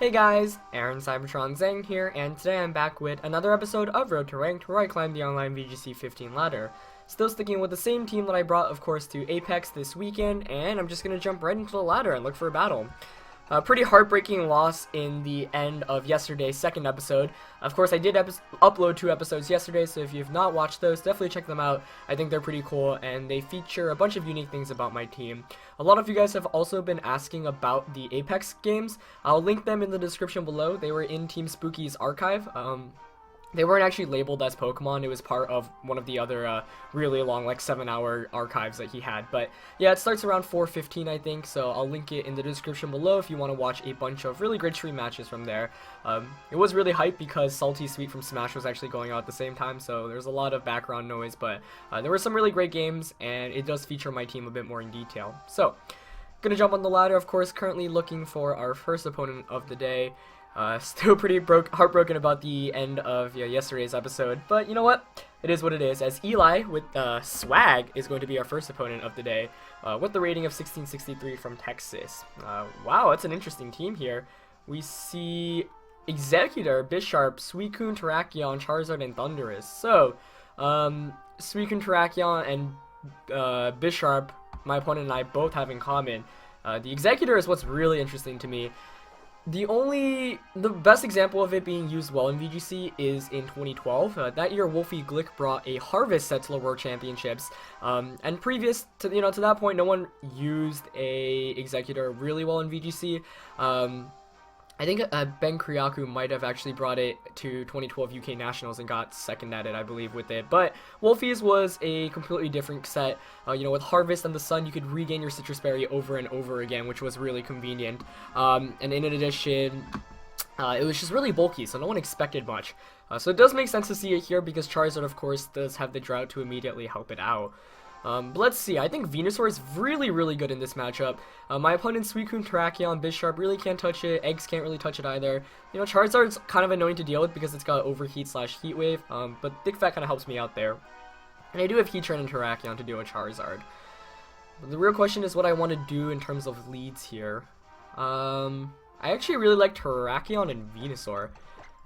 Hey guys, Aaron Cybertron Zhang here, and today I'm back with another episode of Road to Ranked, where I climb the online VGC 15 ladder. Still sticking with the same team that I brought, of course, to Apex this weekend, and I'm just gonna jump right into the ladder and look for a battle. A pretty heartbreaking loss in the end of yesterday's second episode. Of course, I did upload 2 episodes yesterday, so if you've not watched those, definitely check them out. I think they're pretty cool, and they feature a bunch of unique things about my team. A lot of you guys have also been asking about the Apex games. I'll link them in the description below. They were in Team Spooky's archive. They weren't actually labeled as Pokemon. It was part of one of the other really long, like 7-hour archives that he had. But yeah, it starts around 4:15, I think. So I'll link it in the description below if you want to watch a bunch of really great stream matches from there. It was really hype because Salty Sweet from Smash was actually going out at the same time. So there's a lot of background noise, but there were some really great games, and it does feature my team a bit more in detail. So gonna jump on the ladder, of course. Currently looking for our first opponent of the day. Still pretty heartbroken about the end of yesterday's episode, but you know what? It is what it is, as Eli with Swag is going to be our first opponent of the day, with the rating of 1663 from Texas. Wow, that's an interesting team here. We see Executor, Bisharp, Suicune, Terrakion, Charizard, and Thundurus. So, Suicune, Terrakion, and Bisharp, my opponent and I both have in common. The Executor is what's really interesting to me. The best example of it being used well in VGC is in 2012. That year, Wolfie Glick brought a Harvest set to the World Championships, and previous to to that point, no one used a Executor really well in VGC. I think Ben Raikou might have actually brought it to 2012 UK Nationals and got second at it, I believe, with it. But Wolfie's was a completely different set. With Harvest and the Sun, you could regain your Citrus Berry over and over again, which was really convenient. And in addition, it was just really bulky, so no one expected much. So it does make sense to see it here because Charizard, of course, does have the Drought to immediately help it out. But let's see, I think Venusaur is really good in this matchup. My opponent Suicune, Terrakion, Bisharp really can't touch it, Eggs can't really touch it either. Charizard's kind of annoying to deal with because it's got Overheat / Heat Wave, but Thick Fat kind of helps me out there. And I do have Heatran and Terrakion to deal with Charizard. But the real question is what I want to do in terms of leads here. I actually really like Terrakion and Venusaur.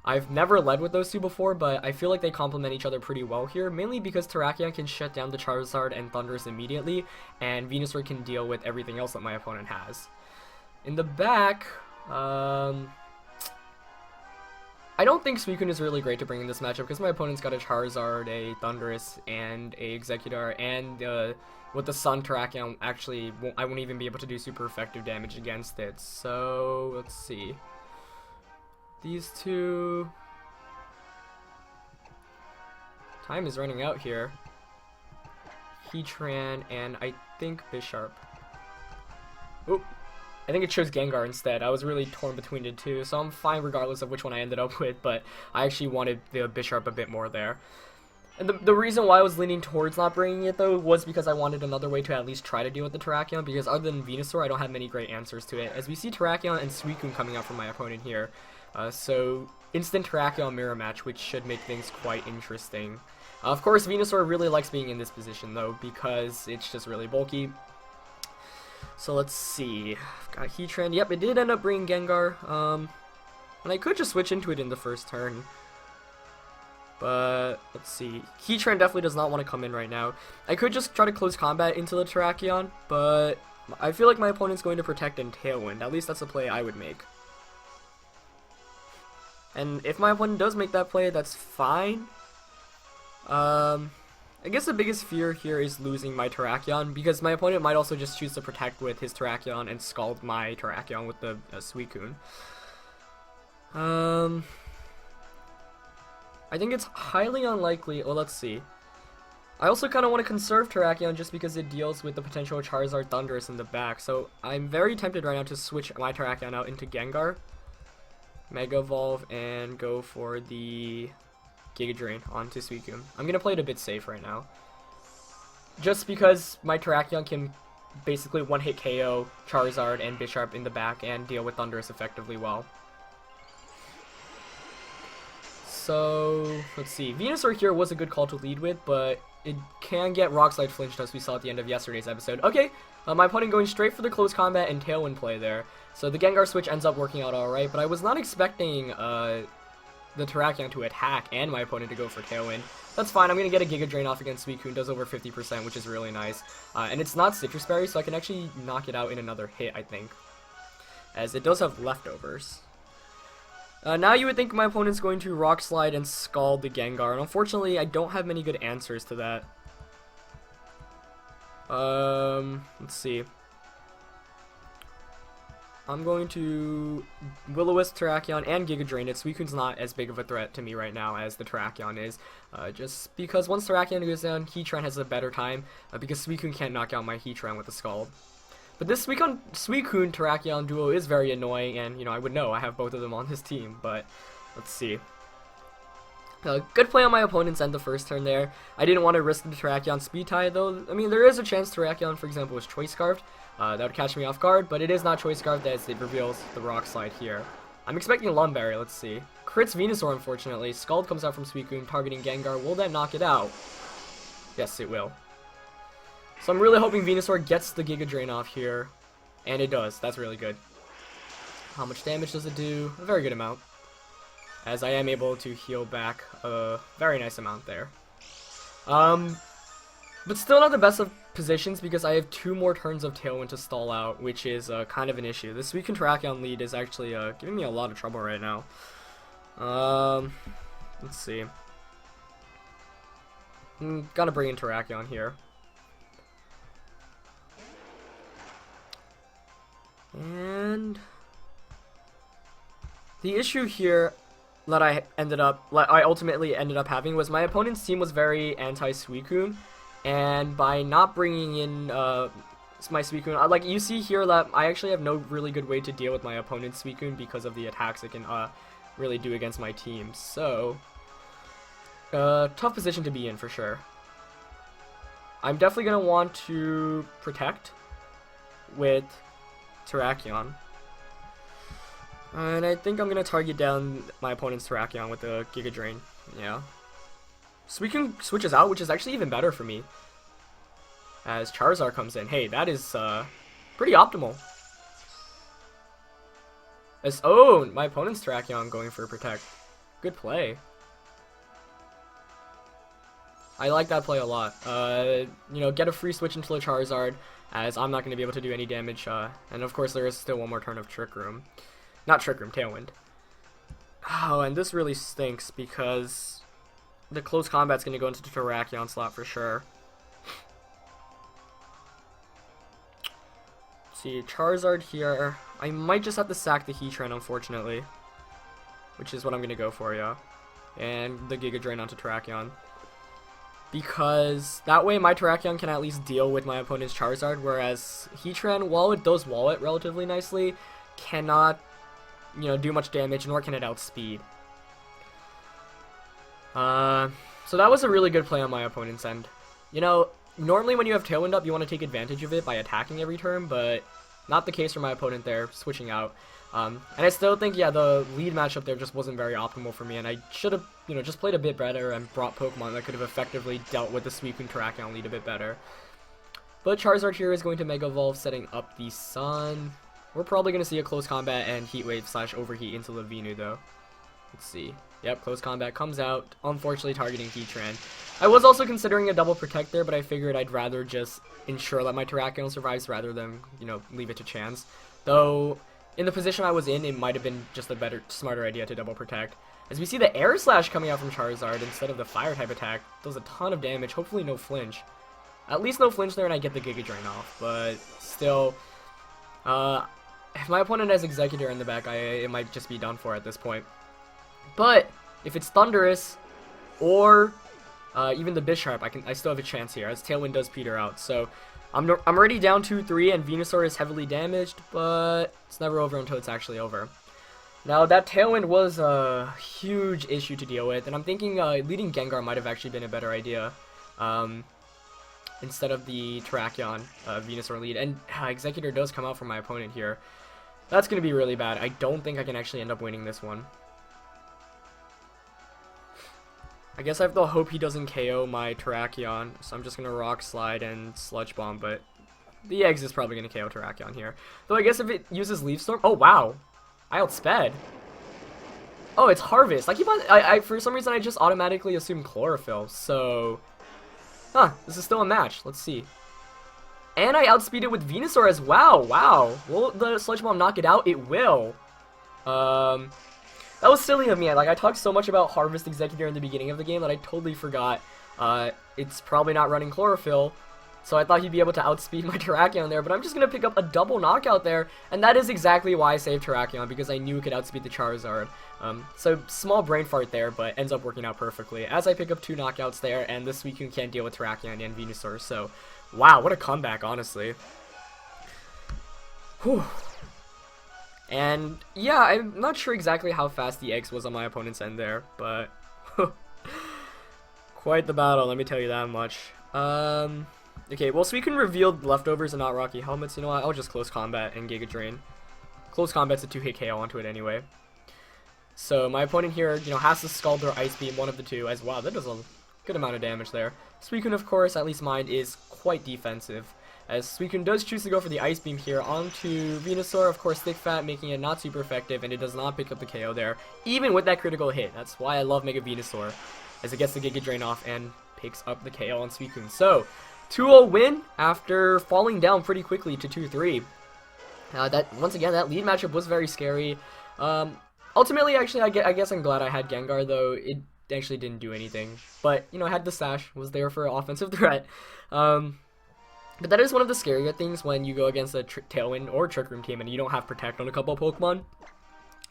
I've never led with those two before, but I feel like they complement each other pretty well here, mainly because Terrakion can shut down the Charizard and Thundurus immediately, and Venusaur can deal with everything else that my opponent has. In the back, I don't think Suicune is really great to bring in this matchup, because my opponent's got a Charizard, a Thundurus, and a Executor, and with the Sun, Terrakion actually I won't even be able to do super effective damage against it. So, let's see. These two... Time is running out here. Heatran and I think Bisharp. Oop. I think it chose Gengar instead. I was really torn between the two, so I'm fine regardless of which one I ended up with, but I actually wanted the Bisharp a bit more there. And the reason why I was leaning towards not bringing it, though, was because I wanted another way to at least try to deal with the Terrakion, because other than Venusaur, I don't have many great answers to it, as we see Terrakion and Suicune coming out from my opponent here. So, instant Terrakion mirror match, which should make things quite interesting. Of course, Venusaur really likes being in this position, though, because it's just really bulky. So, let's see. I've got Heatran. Yep, it did end up bringing Gengar. And I could just switch into it in the first turn. But, let's see. Heatran definitely does not want to come in right now. I could just try to close combat into the Terrakion, but I feel like my opponent's going to protect and Tailwind. At least that's a play I would make. And if my opponent does make that play, that's fine. I guess the biggest fear here is losing my Terrakion, because my opponent might also just choose to protect with his Terrakion and scald my Terrakion with the Suicune. I think it's highly unlikely. Well, let's see. I also kind of want to conserve Terrakion just because it deals with the potential Charizard Thundurus in the back. So I'm very tempted right now to switch my Terrakion out into Gengar, Mega Evolve, and go for the Giga Drain onto Suicune. I'm going to play it a bit safe right now, just because my Terrakion can basically one-hit KO Charizard and Bisharp in the back and deal with Thundurus effectively well. So, let's see. Venusaur here was a good call to lead with, but it can get Rock Slide flinched, as we saw at the end of yesterday's episode. Okay, my opponent going straight for the close combat and Tailwind play there. So the Gengar switch ends up working out alright, but I was not expecting the Terrakion to attack and my opponent to go for Tailwind. That's fine, I'm going to get a Giga Drain off against Suicune, does over 50%, which is really nice. And it's not Citrus Berry, so I can actually knock it out in another hit, I think. As it does have leftovers. Now you would think my opponent's going to Rock Slide and Scald the Gengar, and unfortunately I don't have many good answers to that. Let's see. I'm going to Will-O-Wisp Terrakion and Giga Drain it. Suicune's not as big of a threat to me right now as the Terrakion is. Just because once Terrakion goes down, Heatran has a better time, because Suicune can't knock out my Heatran with a Scald. But this Suicune Terrakion duo is very annoying, and, you know, I would know. I have both of them on this team, but let's see. Good play on my opponent's end the first turn there. I didn't want to risk the Terrakion speed tie, though. I mean, there is a chance Terrakion, for example, was Choice Scarfed. That would catch me off guard, but it is not Choice Scarfed as it reveals the Rock Slide here. I'm expecting Lumberry, let's see. Crits Venusaur, unfortunately. Scald comes out from Suicune, targeting Gengar. Will that knock it out? Yes, it will. So I'm really hoping Venusaur gets the Giga Drain off here. And it does. That's really good. How much damage does it do? A very good amount. As I am able to heal back a very nice amount there. But still not the best of positions because I have 2 more turns of Tailwind to stall out, which is kind of an issue. This Suicune Terrakion lead is actually giving me a lot of trouble right now. Let's see. Gotta bring in Terrakion here. And the issue here that I ultimately ended up having was my opponent's team was very anti-Suicune, and by not bringing in my Suicune, like you see here that I actually have no really good way to deal with my opponent's Suicune because of the attacks it can really do against my team. So tough position to be in for sure. I'm definitely gonna want to protect with Terrakion. And I think I'm going to target down my opponent's Terrakion with the Giga Drain. Yeah. Suicune switches out, which is actually even better for me. As Charizard comes in. Hey, that is pretty optimal. Oh, my opponent's Terrakion going for a Protect. Good play. I like that play a lot. You know, get a free switch into the Charizard, as I'm not going to be able to do any damage. And of course, there is still one more turn of Trick Room. Not Trick Room, Tailwind. Oh, and this really stinks because the close combat's going to go into the Terrakion slot for sure. Let's see, Charizard here. I might just have to sack the Heatran, unfortunately. Which is what I'm going to go for, yeah. And the Giga Drain onto Terrakion. Because that way my Terrakion can at least deal with my opponent's Charizard, whereas Heatran, while it does wall it relatively nicely, cannot, you know, do much damage, nor can it outspeed. So that was a really good play on my opponent's end. You know, normally when you have Tailwind up, you want to take advantage of it by attacking every turn, but not the case for my opponent there, switching out. And I still think, yeah, the lead matchup there just wasn't very optimal for me, and I should have, you know, just played a bit better and brought Pokemon that could have effectively dealt with the Suicune Terrakion lead a bit better. But Charizard here is going to Mega Evolve, setting up the Sun. We're probably going to see a close combat and Heat Wave / Overheat into Lavinu, though. Let's see. Yep, close combat comes out, unfortunately targeting Heatran. I was also considering a double Protect there, but I figured I'd rather just ensure that my Terrakion survives rather than, you know, leave it to chance. Though, in the position I was in, it might have been just a better, smarter idea to double Protect. As we see the Air Slash coming out from Charizard instead of the Fire type attack, does a ton of damage, hopefully no flinch. At least no flinch there and I get the Giga Drain off, but still, if my opponent has Executor in the back, it might just be done for at this point. But if it's Thundurus or even the Bisharp, I still have a chance here, as Tailwind does peter out. So I'm already down 2-3, and Venusaur is heavily damaged, but it's never over until it's actually over. Now, that Tailwind was a huge issue to deal with, and I'm thinking leading Gengar might have actually been a better idea instead of the Terrakion Venusaur lead. And Executor does come out from my opponent here. That's going to be really bad. I don't think I can actually end up winning this one. I guess I have to hope he doesn't KO my Terrakion, so I'm just gonna Rock Slide and Sludge Bomb, but the Eggs is probably gonna KO Terrakion here. Though I guess if it uses Leaf Storm, oh wow, I outsped. Oh, it's Harvest. I for some reason I just automatically assumed Chlorophyll, so this is still a match. Let's see. And I outspeeded with Venusaur as well. Wow. Will the Sludge Bomb knock it out? It will. That was silly of me. I talked so much about Harvest Executor in the beginning of the game that I totally forgot. It's probably not running Chlorophyll, so I thought he'd be able to outspeed my Terrakion there, but I'm just going to pick up a double knockout there, and that is exactly why I saved Terrakion, because I knew it could outspeed the Charizard. So small brain fart there, but ends up working out perfectly, as I pick up 2 knockouts there, and this Suicune can't deal with Terrakion and Venusaur, so wow, what a comeback, honestly. Whew. And yeah, I'm not sure exactly how fast the Eggs was on my opponent's end there, but quite the battle, let me tell you that much. Okay, well, Suicune revealed leftovers and not Rocky Helmets. You know what? I'll just Close Combat and Giga Drain. Close Combat's a 2-hit KO onto it anyway. So my opponent here, has to Scald or Ice Beam, one of the two, as wow, that does a good amount of damage there. Suicune, of course, at least mine, is quite defensive, as Suicune does choose to go for the Ice Beam here onto Venusaur, of course, Thick Fat, making it not super effective, and it does not pick up the KO there, even with that critical hit. That's why I love Mega Venusaur, as it gets the Giga Drain off and picks up the KO on Suicune. So, 2-0 win after falling down pretty quickly to 2-3. Once again, that lead matchup was very scary. Ultimately, actually, I guess I'm glad I had Gengar, though it actually didn't do anything. But, I had the Sash, was there for offensive threat. But that is one of the scarier things when you go against a Tailwind or Trick Room team and you don't have Protect on a couple of Pokemon.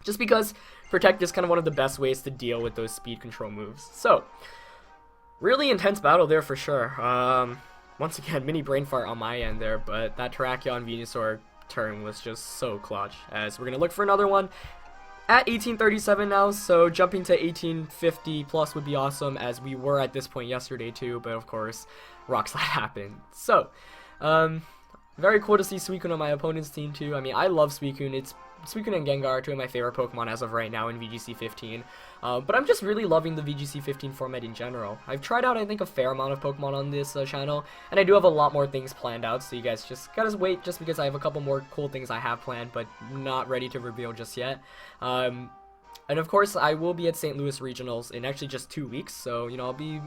Just because Protect is kind of one of the best ways to deal with those speed control moves. So, really intense battle there for sure. Once again, mini brain fart on my end there, but that Terrakion Venusaur turn was just so clutch, as we're going to look for another one at 1837 now, so jumping to 1850 plus would be awesome, as we were at this point yesterday too, but of course, Rock Slide happened. So, very cool to see Suicune on my opponent's team too. I mean, I love Suicune. Suicune and Gengar are 2 of my favorite Pokemon as of right now in VGC 15. But I'm just really loving the VGC 15 format in general. I've tried out, I think, a fair amount of Pokemon on this channel, and I do have a lot more things planned out, so you guys just gotta wait, just because I have a couple more cool things I have planned, but not ready to reveal just yet. And of course, I will be at St. Louis Regionals in actually just 2 weeks, so, I'll be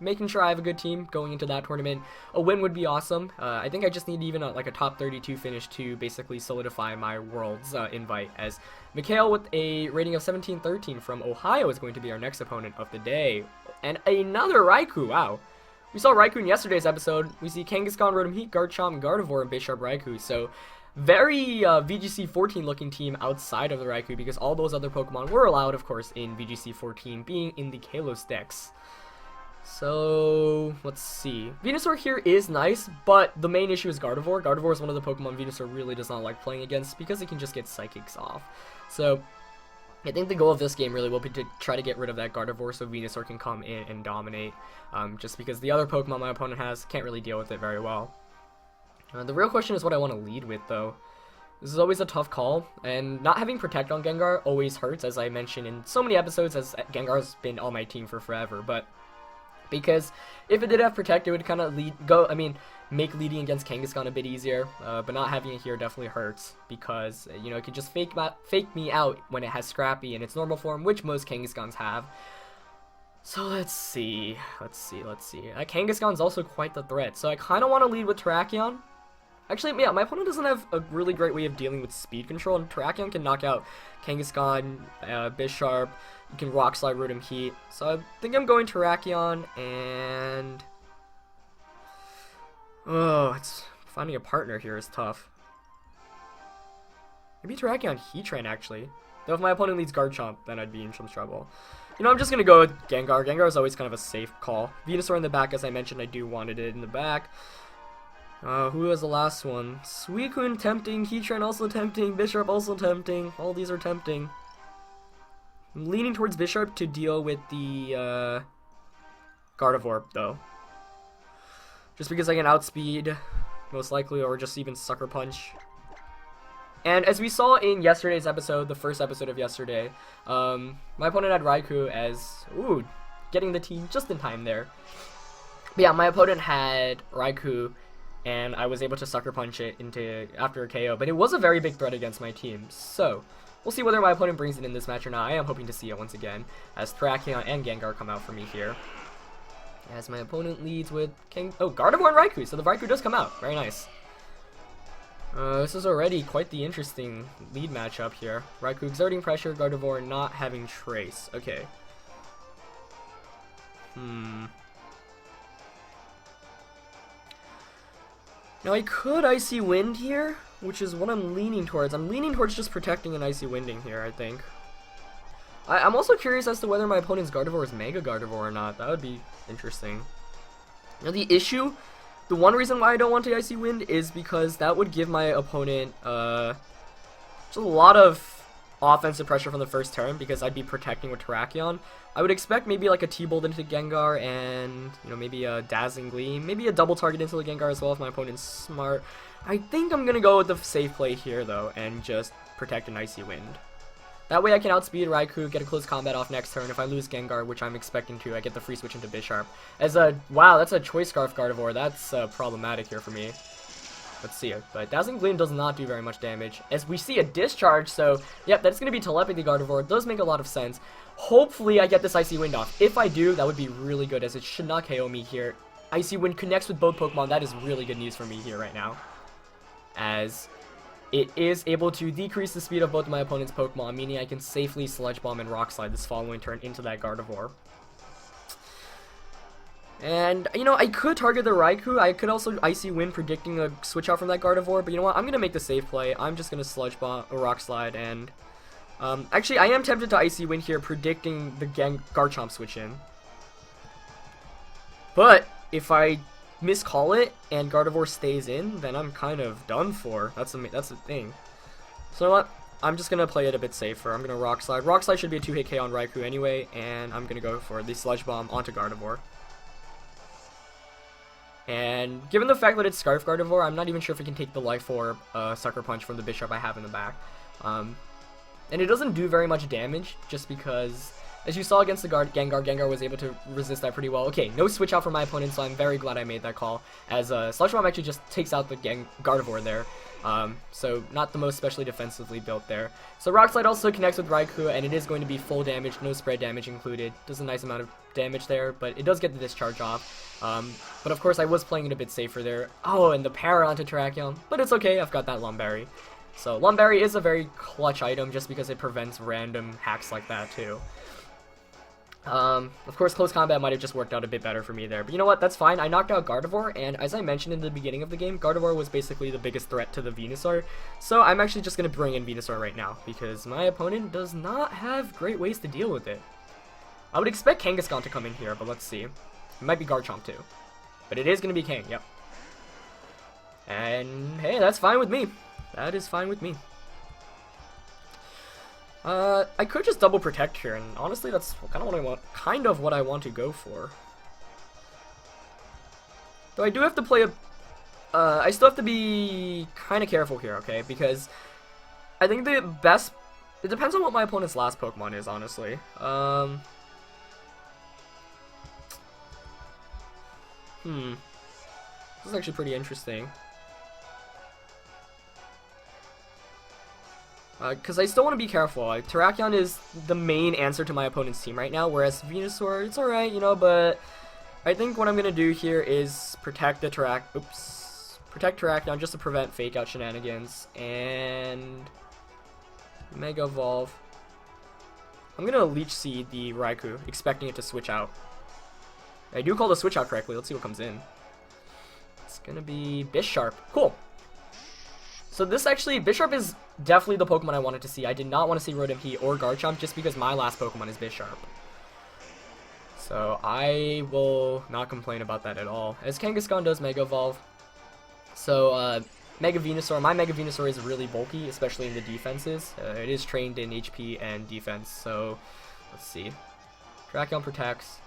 making sure I have a good team going into that tournament. A win would be awesome. I think I just need even a top 32 finish to basically solidify my Worlds invite, as Mikhail with a rating of 1713 from Ohio is going to be our next opponent of the day. And another Raikou, wow. We saw Raikou in yesterday's episode. We see Kangaskhan, Rotom Heat, Garchomp, Gardevoir, and Bisharp Raikou. So, very VGC 14 looking team outside of the Raikou, because all those other Pokemon were allowed, of course, in VGC 14, being in the Kalos decks. So, let's see. Venusaur here is nice, but the main issue is Gardevoir. Gardevoir is one of the Pokemon Venusaur really does not like playing against, because it can just get Psychics off. So, I think the goal of this game really will be to try to get rid of that Gardevoir so Venusaur can come in and dominate, just because the other Pokemon my opponent has can't really deal with it very well. The real question is what I want to lead with, though. This is always a tough call, and not having Protect on Gengar always hurts, as I mentioned in so many episodes, as Gengar's been on my team for forever, but because if it did have Protect, it would kind of make leading against Kangaskhan a bit easier, but not having it here definitely hurts, because, it could just fake me out when it has Scrappy in its normal form, which most Kangaskhan's have. So let's see. Kangaskhan's also quite the threat, so I kind of want to lead with Terrakion. Actually, yeah, my opponent doesn't have a really great way of dealing with speed control, and Terrakion can knock out Kangaskhan, Bisharp, you can Rock Slide, Rotom Heat. So I think I'm going Terrakion, and it's finding a partner here is tough. Maybe Terrakion Heatran, actually. Though if my opponent leads Garchomp, then I'd be in some trouble. I'm just gonna go with Gengar. Gengar is always kind of a safe call. Venusaur in the back, as I mentioned, I do wanted it in the back. Who was the last one? Suicune tempting, Heatran also tempting, Bisharp also tempting. All these are tempting. I'm leaning towards Bisharp to deal with the Gardevoir, though. Just because I can outspeed, most likely, or just even Sucker Punch. And as we saw in yesterday's episode, the first episode of yesterday, my opponent had Raikou as, getting the team just in time there. But yeah, my opponent had Raikou, and I was able to sucker punch it into after a KO, but it was a very big threat against my team. So we'll see whether my opponent brings it in this match or not. I am hoping to see it once again, as Terrakion and Gengar come out for me here. As my opponent leads with Gardevoir and Raikou, so the Raikou does come out. Very nice. This is already quite the interesting lead matchup here. Raikou exerting pressure, Gardevoir not having Trace. Okay. Now I could Icy Wind here, which is what I'm leaning towards. I'm leaning towards just protecting and Icy Winding here, I think. I'm also curious as to whether my opponent's Gardevoir is Mega Gardevoir or not. That would be interesting. Now the issue, the one reason why I don't want to Icy Wind is because that would give my opponent just a lot of offensive pressure from the first turn, because I'd be protecting with Terrakion. I would expect maybe like a T-Bolt into Gengar and, you know, maybe a Dazzling Gleam, maybe a double target into the Gengar as well if my opponent's smart. I think I'm gonna go with the safe play here though and just protect an Icy Wind. That way I can outspeed Raikou, get a close combat off next turn. If I lose Gengar, which I'm expecting to, I get the free switch into Bisharp. Wow, that's a Choice Scarf Gardevoir. That's problematic here for me. Let's see it. But Dazzling Gleam does not do very much damage. As we see a Discharge, so yep, that's going to be Telepathy Gardevoir. It does make a lot of sense. Hopefully I get this Icy Wind off. If I do, that would be really good, as it should not KO me here. Icy Wind connects with both Pokemon. That is really good news for me here right now, as it is able to decrease the speed of both of my opponent's Pokemon, meaning I can safely Sludge Bomb and Rock Slide this following turn into that Gardevoir. And, you know, I could target the Raikou. I could also Icy Wind, predicting a switch out from that Gardevoir. But you know what? I'm going to make the safe play. I'm just going to Sludge Bomb, or Rock Slide, and actually, I am tempted to Icy Wind here, predicting the Garchomp switch in. But if I miscall it and Gardevoir stays in, then I'm kind of done for. That's the thing. So you know what? I'm just gonna play it a bit safer. I'm gonna Rock Slide. Rock Slide should be a 2-hit K on Raikou anyway, and I'm gonna go for the Sludge Bomb onto Gardevoir. And given the fact that it's Scarf Gardevoir, I'm not even sure if it can take the Life Orb Sucker Punch from the Bisharp I have in the back. And it doesn't do very much damage, just because, as you saw against the Gengar was able to resist that pretty well. Okay, no switch out for my opponent, so I'm very glad I made that call, as Sludge Bomb actually just takes out the Gardevoir there. So not the most specially defensively built there. So Rock Slide also connects with Raikou, and it is going to be full damage, no spread damage included. Does a nice amount of damage there, but it does get the discharge off. But of course I was playing it a bit safer there. Oh, and the power onto Terrakion, but it's okay, I've got that Lumberry. So Lumberry is a very clutch item just because it prevents random hacks like that too. Of course, close combat might have just worked out a bit better for me there. But you know what? That's fine. I knocked out Gardevoir, and as I mentioned in the beginning of the game, Gardevoir was basically the biggest threat to the Venusaur. So I'm actually just going to bring in Venusaur right now, because my opponent does not have great ways to deal with it. I would expect Kangaskhan to come in here, but let's see. It might be Garchomp too. But it is going to be Kang, yep. And hey, that's fine with me. That is fine with me. I could just double protect here, and honestly, that's kind of what I want to go for. Though I do have to play I still have to be kind of careful here, okay? Because I think it depends on what my opponent's last Pokemon is, honestly. This is actually pretty interesting. Because I still want to be careful. Terrakion is the main answer to my opponent's team right now, whereas Venusaur, it's alright, you know, but I think what I'm going to do here is protect the Terrakion just to prevent Fake Out shenanigans, and Mega Evolve. I'm going to Leech Seed the Raikou, expecting it to switch out. I do call the switch out correctly. Let's see what comes in. It's going to be Bisharp. Cool. So this actually, Bisharp is definitely the Pokemon I wanted to see. I did not want to see Rotom Heat or Garchomp just because my last Pokemon is Bisharp. So I will not complain about that at all. As Kangaskhan does Mega Evolve. So Mega Venusaur, my Mega Venusaur is really bulky, especially in the defenses. It is trained in HP and defense, so let's see. Terrakion protects.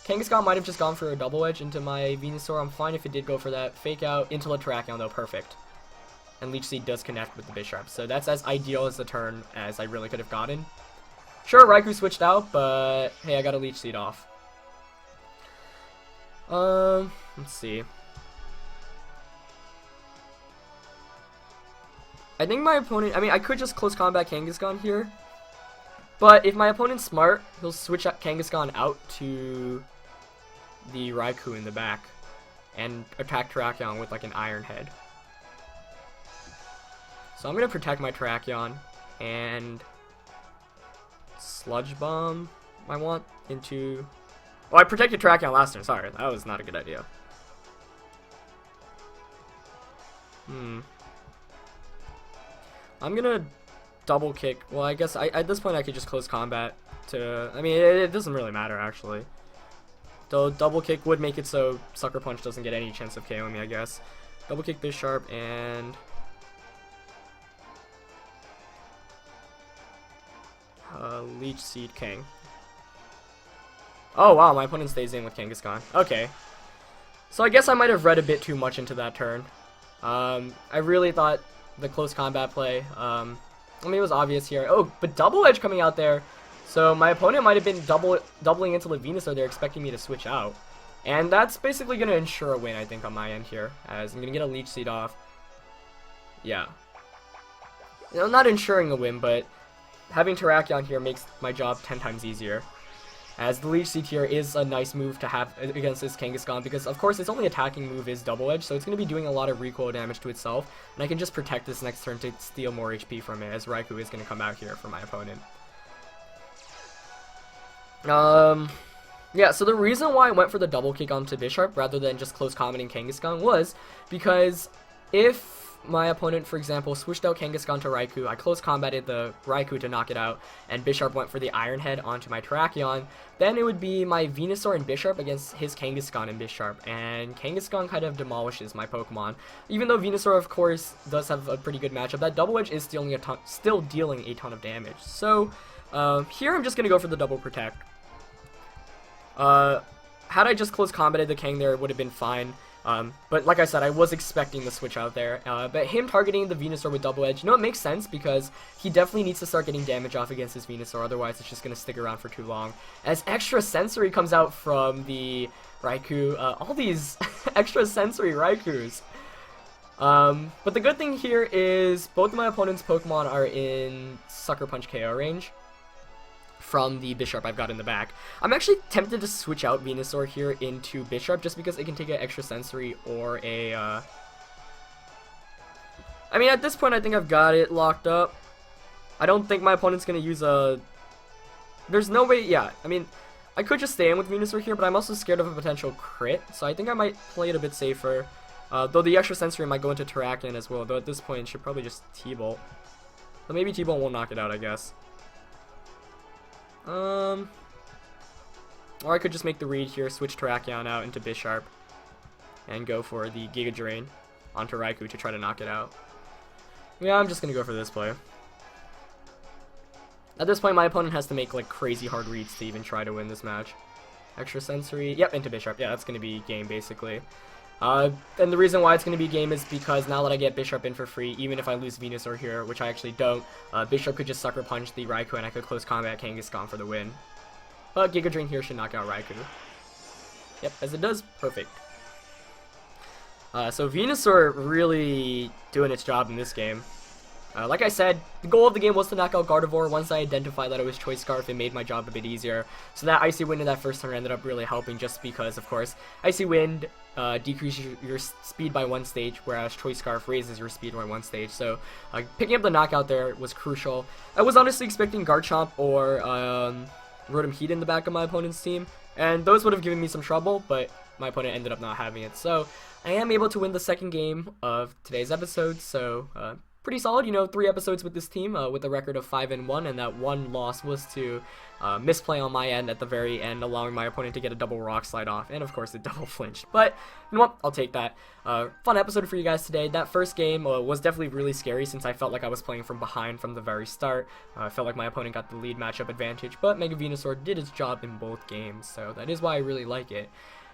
Kangaskhan might have just gone for a double edge into my Venusaur. I'm fine if it did go for that. Fake Out into the Terrakion though, perfect. And Leech Seed does connect with the Bisharp, so that's as ideal as the turn as I really could have gotten. Sure, Raikou switched out, but hey, I got a Leech Seed off. Let's see. I think my opponent, I mean, I could just close combat Kangaskhan here. But if my opponent's smart, he'll switch Kangaskhan out to the Raikou in the back and attack Terrakion with like an Iron Head. So I'm going to protect my Terrakion and Sludge Bomb I want into... Oh, I protected Terrakion last turn. Sorry, that was not a good idea. I'm gonna double kick. Well, I guess at this point I could just close combat to... I mean, it doesn't really matter, actually. Though double kick would make it so Sucker Punch doesn't get any chance of KOing me, I guess. Double kick Bisharp and... Leech Seed King. Oh, wow, my opponent stays in with Kangaskhan. Okay. So I guess I might have read a bit too much into that turn. I really thought the close combat play, I mean, it was obvious here. Oh, but Double Edge coming out there. So my opponent might have been doubling into the Venusaur. They're expecting me to switch out. And that's basically going to ensure a win, I think, on my end here. As I'm going to get a Leech Seed off. Yeah. You know, not ensuring a win, but having Terrakion here makes my job 10 times easier. As the Leech Seed here is a nice move to have against this Kangaskhan, because of course its only attacking move is Double Edge, so it's going to be doing a lot of recoil damage to itself, and I can just protect this next turn to steal more HP from it, as Raikou is going to come out here for my opponent. Yeah, so the reason why I went for the double kick onto Bisharp rather than just close combating Kangaskhan was because if my opponent, for example, switched out Kangaskhan to Raikou, I close combated the Raikou to knock it out, and Bisharp went for the Iron Head onto my Terrakion, then it would be my Venusaur and Bisharp against his Kangaskhan and Bisharp, and Kangaskhan kind of demolishes my Pokemon. Even though Venusaur, of course, does have a pretty good matchup, that Double Edge is still dealing a ton of damage. So, here I'm just going to go for the double protect. Had I just close combated the Kang there, it would have been fine. But like I said, I was expecting the switch out there. But him targeting the Venusaur with Double Edge, you know, it makes sense because he definitely needs to start getting damage off against his Venusaur, otherwise it's just going to stick around for too long. As Extra Sensory comes out from the Raikou, all these Extra Sensory Raikous. But the good thing here is both of my opponent's Pokemon are in Sucker Punch KO range from the Bisharp I've got in the back. I'm actually tempted to switch out Venusaur here into Bisharp just because it can take an Extra Sensory or a... I mean, at this point, I think I've got it locked up. I don't think my opponent's going to use a... There's no way... Yeah, I mean, I could just stay in with Venusaur here, but I'm also scared of a potential crit, so I think I might play it a bit safer. Though the Extra Sensory might go into Terrakion as well, though at this point, it should probably just T-Bolt. So maybe T-Bolt won't knock it out, I guess. Or I could just make the read here, switch Terrakion out into Bisharp, and go for the Giga Drain onto Raikou to try to knock it out. Yeah, I'm just gonna go for this play. At this point, my opponent has to make like crazy hard reads to even try to win this match. Extra Sensory, yep, into Bisharp. Yeah, that's gonna be game basically. And the reason why it's going to be game is because now that I get Bisharp in for free, even if I lose Venusaur here, which I actually don't, Bisharp could just Sucker Punch the Raikou and I could close combat Kangaskhan for the win. But Giga Drain here should knock out Raikou. Yep, as it does, perfect. So Venusaur really doing its job in this game. Like I said, the goal of the game was to knock out Gardevoir. Once I identified that it was Choice Scarf, it made my job a bit easier. So that Icy Wind in that first turn ended up really helping just because, of course, Icy Wind decreases your speed by 1 stage, whereas Choice Scarf raises your speed by 1 stage. So picking up the knockout there was crucial. I was honestly expecting Garchomp or Rotom Heat in the back of my opponent's team, and those would have given me some trouble, but my opponent ended up not having it. So I am able to win the second game of today's episode, so... pretty solid, you know, 3 episodes with this team with a record of 5-1, and that one loss was to misplay on my end at the very end, allowing my opponent to get a double Rock Slide off, and of course it double flinched. But, you know what, I'll take that. Fun episode for you guys today. That first game was definitely really scary since I felt like I was playing from behind from the very start. I felt like my opponent got the lead matchup advantage, but Mega Venusaur did its job in both games, so that is why I really like it.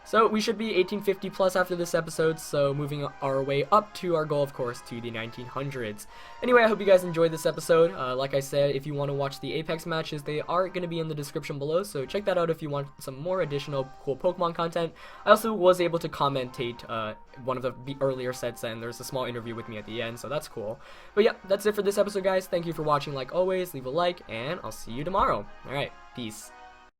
So we should be 1850 plus after this episode, so moving our way up to our goal, of course, to the 1900s. Anyway, I hope you guys enjoyed this episode. Like I said, if you want to watch the Apex matches, they are going to be in the description below, so check that out if you want some more additional cool Pokemon content. I also was able to commentate one of the earlier sets, and there's a small interview with me at the end, so that's cool. But yeah, that's it for this episode, guys. Thank you for watching like always. Leave a like, and I'll see you tomorrow. Alright, peace.